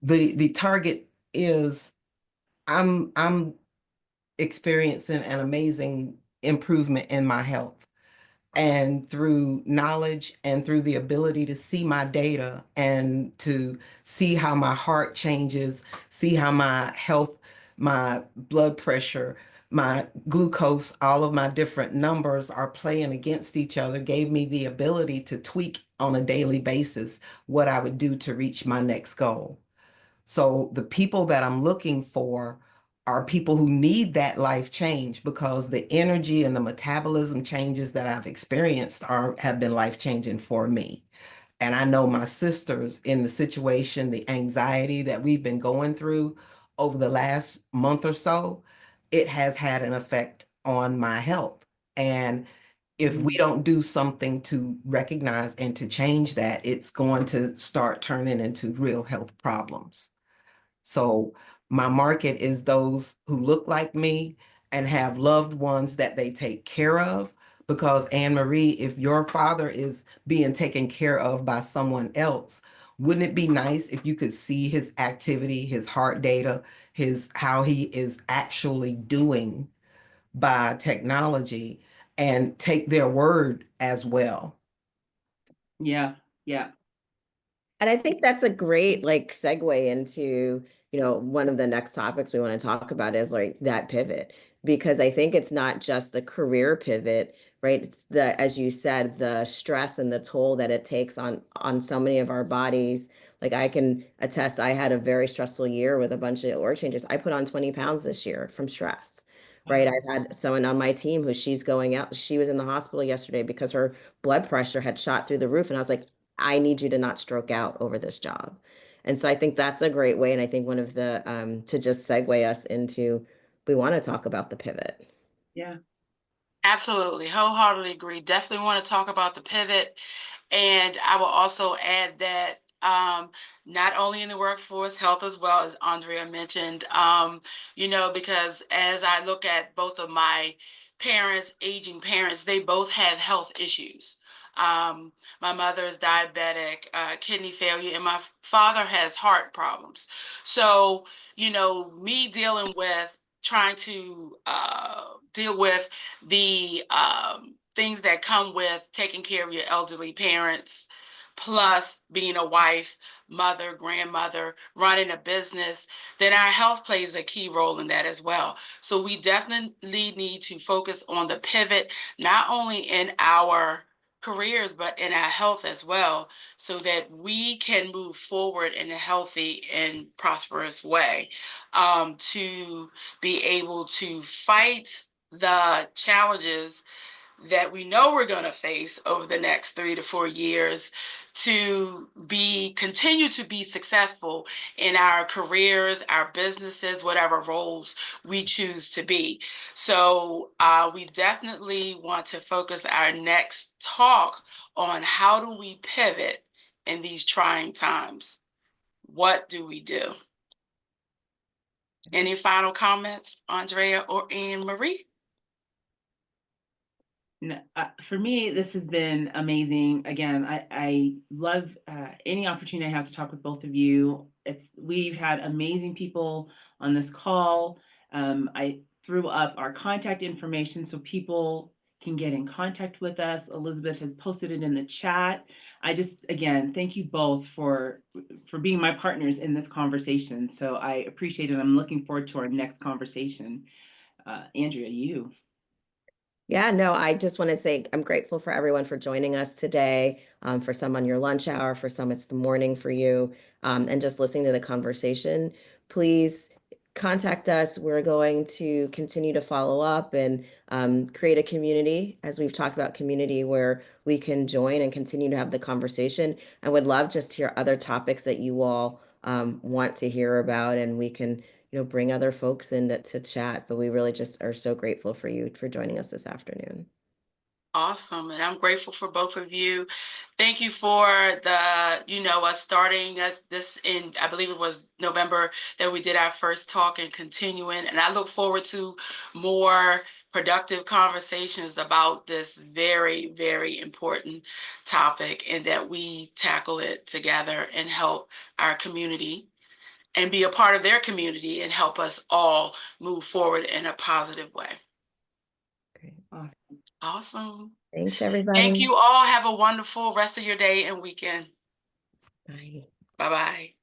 the target is I'm experiencing an amazing improvement in my health. And through knowledge and through the ability to see my data and to see how my heart changes, see how my health, my blood pressure, my glucose, all of my different numbers are playing against each other, gave me the ability to tweak on a daily basis what I would do to reach my next goal. So the people that I'm looking for are people who need that life change, because the energy and the metabolism changes that I've experienced have been life changing for me. And I know my sisters in the situation, the anxiety that we've been going through over the last month or so, it has had an effect on my health. And if we don't do something to recognize and to change that, it's going to start turning into real health problems. So my market is those who look like me and have loved ones that they take care of. Because Anne Marie, if your father is being taken care of by someone else, wouldn't it be nice if you could see his activity, his heart data, how he is actually doing by technology, and take their word as well? Yeah, yeah. And I think that's a great like segue into, one of the next topics we want to talk about is like that pivot, because I think it's not just the career pivot, right? It's as you said, the stress and the toll that it takes on so many of our bodies. Like I can attest, I had a very stressful year with a bunch of org changes. I put on 20 pounds this year from stress. Right. Wow. I've had someone on my team who she's going out. She was in the hospital yesterday because her blood pressure had shot through the roof. And I was like, I need you to not stroke out over this job. And so I think that's a great way. And I think one of the, to just segue us into, we want to talk about the pivot. Yeah. Absolutely. Wholeheartedly agree. Definitely want to talk about the pivot. And I will also add that not only in the workforce, health as well, as Andrea mentioned, because as I look at both of my parents, aging parents, they both have health issues. My mother is diabetic, kidney failure, and my father has heart problems. So, me dealing with trying to deal with the things that come with taking care of your elderly parents, plus being a wife, mother, grandmother, running a business, then our health plays a key role in that as well. So we definitely need to focus on the pivot, not only in our careers, but in our health as well, so that we can move forward in a healthy and prosperous way, to be able to fight the challenges that we know we're going to face over the next 3 to 4 years, to continue to be successful in our careers, our businesses, whatever roles we choose to be. So we definitely want to focus our next talk on how do we pivot in these trying times? What do we do? Any final comments, Andrea or Anne Marie? For me, this has been amazing. Again, I love any opportunity I have to talk with both of you. We've had amazing people on this call. I threw up our contact information so people can get in contact with us. Elizabeth has posted it in the chat. Again, thank you both for being my partners in this conversation. So I appreciate it. I'm looking forward to our next conversation. Andrea, you. Yeah, no, I just want to say I'm grateful for everyone for joining us today. For some on your lunch hour, for some it's the morning for you, and just listening to the conversation. Please contact us. We're going to continue to follow up and create a community, as we've talked about, community where we can join and continue to have the conversation. I would love just to hear other topics that you all want to hear about, and we can bring other folks in to chat, but we really just are so grateful for you for joining us this afternoon. Awesome. And I'm grateful for both of you. Thank you for us starting this in, I believe it was November that we did our first talk, and continuing. And I look forward to more productive conversations about this very, very important topic, and that we tackle it together and help our community and be a part of their community and help us all move forward in a positive way. Great. Awesome. Awesome. Thanks, everybody. Thank you all. Have a wonderful rest of your day and weekend. Bye. Bye-bye.